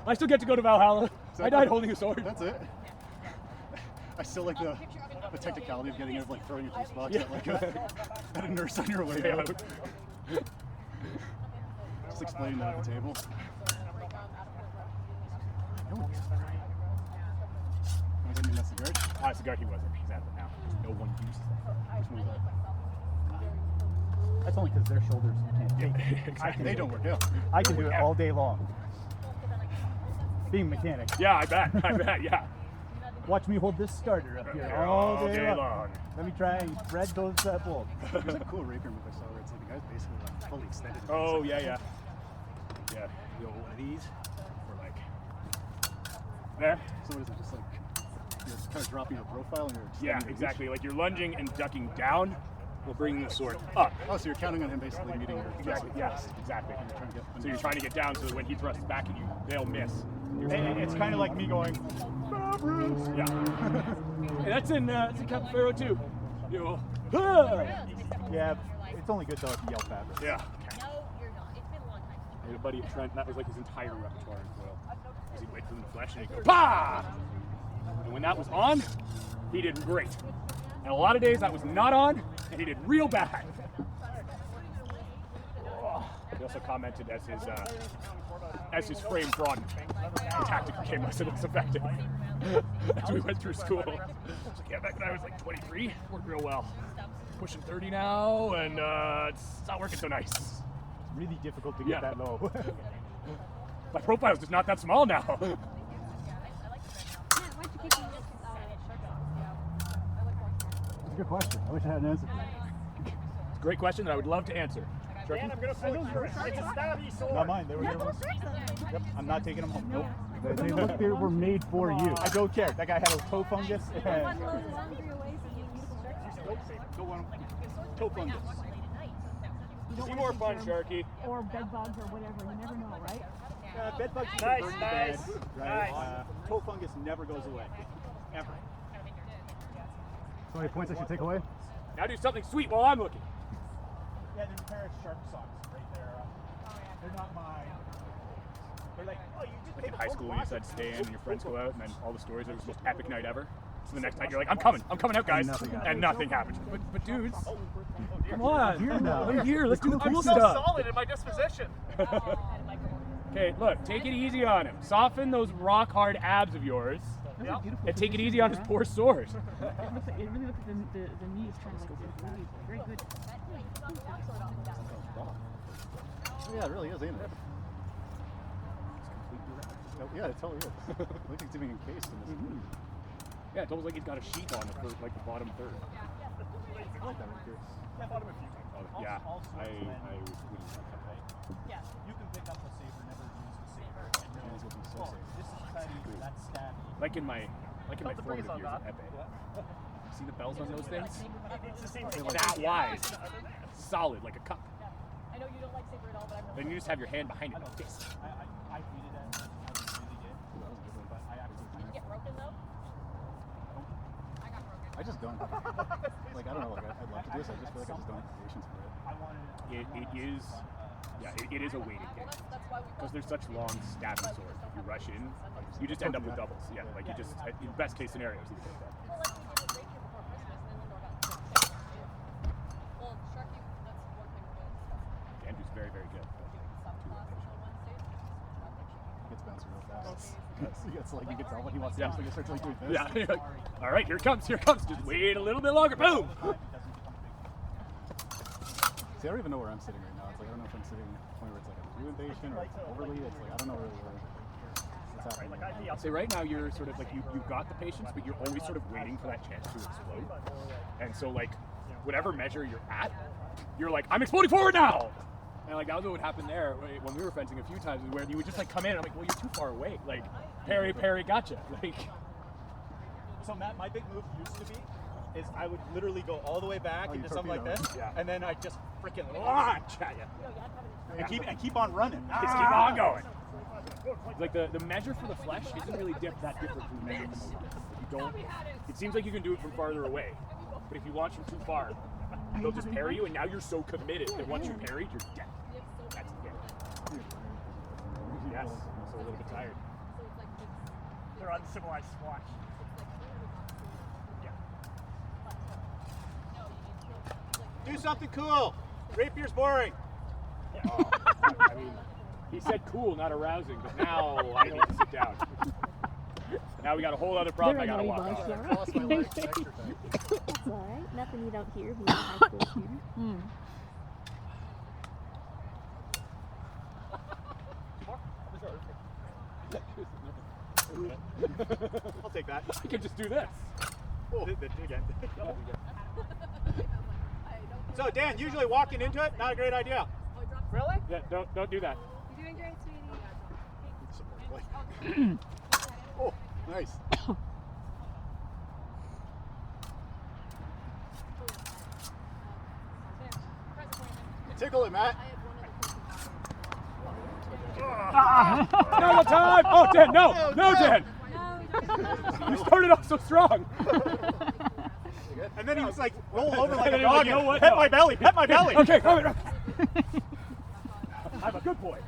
I still get to go to Valhalla. Exactly. I died holding a sword. That's it. I still like the technicality of getting it, like throwing a juice box at like at a nurse on your way out. Just explaining that at the table. Am I getting that cigar? Cigar he wasn't. He's at it now. No one uses that. Which one was that? That's only because their shoulders can't take it. Exactly. They don't work out. I can do it all day long. Being a mechanic. Yeah, I bet, yeah. Watch me hold this starter up here all day long. Let me try and thread those bolts. There's a cool Rapier move I saw where it's like the guy's basically like fully extended. Oh, yeah. Yeah, you know, one of these, or like, there. So what is it, just like, you're kind of dropping your profile and you're Yeah, extending your exactly. reach? Like you're lunging and ducking down while bringing the sword up. Oh, so you're counting on him basically meeting your Exactly, yes, exactly. And you're trying to get So you're trying to get down so that when he thrusts back at you, they'll miss. And it's kind of like me going, Yeah. Hey, that's in Captain Pharaoh too. You know, "Ah!" yeah, it's only good though if you yell Fabris. Yeah. No, you're not. It's been a long time. I had a buddy at Trent, and that was like his entire repertoire in foil. Because he'd wait for them to flash and he'd go, "Pah!" And when that was on, he did great. And a lot of days that was not on, and he did real bad. He also commented as his frame broadened, the tactic became less and less effective as we went through school. I was like, yeah, back when I was like 23, worked real well. Pushing 30 now, and it's not working so nice. It's really difficult to get Yeah. that low. My profile's just not that small now. That's a good question. I wish I had an answer for that. It's a great question that I would love to answer. Dan, I'm gonna pull you. It's a stabby sword. Not mine. They were here. Yep, I'm not taking them home. Nope. They look they were made for you. I don't care. That guy had a toe fungus. Go on. Toe fungus. Be more fun, Sharky. Or bed bugs or whatever. You never know, right? Bed bugs Nice, are nice, bad, right? nice. Toe fungus never goes away. Ever. So any points I should take away? Now do something sweet while I'm looking. Yeah, there's a pair of shark socks right there. They're not mine. They're like, oh, you just Like in paid a high full school when you price. said stay in and your friends go out, and then all the stories are the most epic night ever. So the next night you're like, I'm coming out, guys, and nothing happens. But dudes, come on, I'm here. Let's do the cool I'm so stuff. solid in my disposition. Okay, look, take it easy on him. Soften those rock hard abs of yours, Yep. and take it easy on his poor sword. It really looks like the knee is trying to like it's really very good. Yeah, it really is, ain't it? Oh, yeah, it totally is. I think it's even encased in this. Yeah, it's almost like he's got a sheet on the like the bottom third. I like that right here. Yeah, I thought of a few times. Oh, yeah, I was Yeah. You can pick up the saber, never use the saber. Hands will be so safe. This is cutty, that's stabby. like in my Felt the breeze formative on years that. at Epe. See the bells on those things? It's the same thing. That wide, solid like a cup. I know you don't like Saber at all, but I'm Then you just have your hand behind it like this. I hated it. I really did. But I actually Did you get broken though? I got broken. I just don't. Like, I don't know, like, I'd love to do this. I just feel like I just don't have the patience for it. I wanted It is, yeah, it is a waiting game. That's why we Because there's such long stabby swords. If you rush in, you just end up with doubles. Yeah, like you just, in best case scenarios, you take that. Well, like we did with Rapier before Christmas, and then Lindor got sick. Well, Sharky, that's one thing we're going to discuss. Andrew's very, very good. Subclass on Wednesday. He gets bouncing real fast. He gets like, you can tell when he wants to Yeah. actually start doing this. Yeah, you're like, all right, here it comes. Just wait a little bit longer. Boom! See, I don't even know where I'm sitting right now. It's like, I don't know if I'm sitting point where it's like a blue invasion or it's overly. It's like, I don't know really what's happening. Right now. I'd say right now you're sort of like, you've got the patience, but you're always sort of waiting for that chance to explode. And so like, whatever measure you're at, you're like, I'm exploding forward now! And like, that was what would happen there when we were fencing a few times, where you would just like come in and I'm like, well, you're too far away. Like, parry, gotcha. Like, So Matt, my big move used to be is I would literally go all the way back Oh, you into something like this, Yeah. and then I just freaking launch at you. And keep on running. just keep on going. Like the measure for the flesh isn't really that different from the measure from the line. You don't. It seems like you can do it from farther away, but if you launch from too far, they'll just parry you, and now you're so committed that once you parried, you're dead. That's it. Yes, also a little bit tired. So it's like it's They're uncivilized squash. Yeah. Do something cool. Rapier's boring. Oh, I mean, he said cool, not arousing, but now I need to sit down. Now we got a whole other problem I gotta walk They're on. annoying Cross my legs extra time. That's alright. Nothing you don't hear being a high school student. I'll take that. I can just do this. Oh, again. So Dan, usually walking into it, not a great idea. Really? Yeah, don't do that. You're doing great, sweetie. Oh, nice. Tickle it, Matt. No time! Oh, Dan, no! No, Dan! You started off so strong! And then he was like, roll over like And a then he was dog like, you know and what? pet No. my belly, pet my belly. Okay, come on. I'm a good boy.